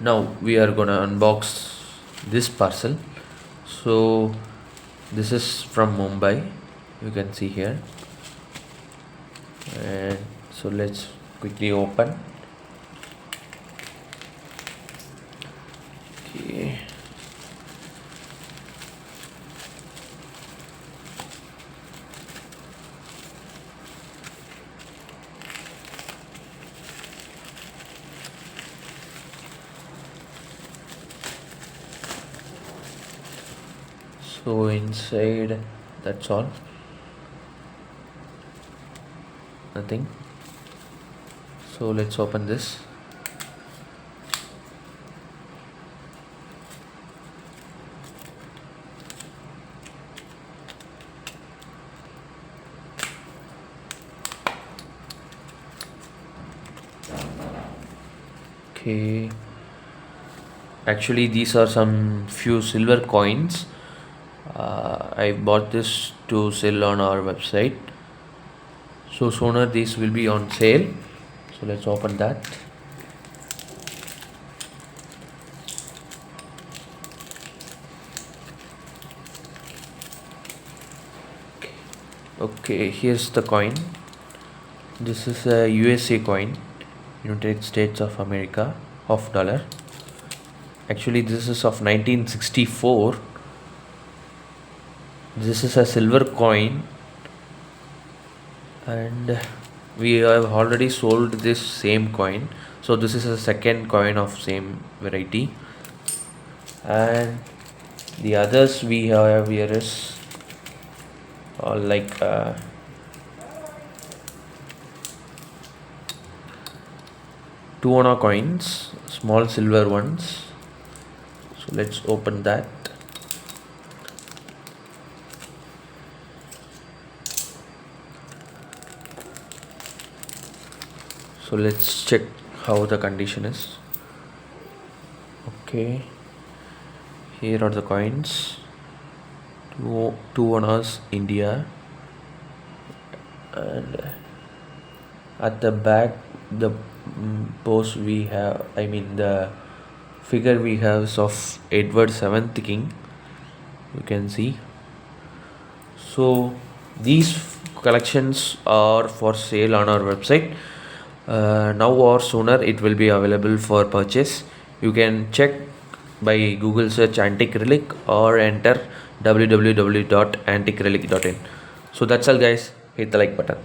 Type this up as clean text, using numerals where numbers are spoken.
Now we are gonna unbox this parcel. So this is from Mumbai, you can see here, and so let's quickly open. Okay. So inside, that's all, nothing. So let's open this. Okay, actually these are some few silver coins. I bought this to sell on our website, so sooner these will be on sale. So let's open that. Okay, here's the coin. This is a USA coin, United States of America, of dollar. Actually this is of 1964. This is a silver coin, and we have already sold this same coin, so this is a second coin of same variety. And the others we have here is like 2 ana coins, small silver ones. So let's open that. So let's check how the condition is. Okay, here are the coins. Two anas India, and at the back the pose we have, I mean the figure we have is of Edward VII King, you can see. So these collections are for sale on our website. Now or sooner it will be available for purchase. You can check by Google search Antique Relic or enter www.antiquerelic.in. So that's all guys, hit the like button.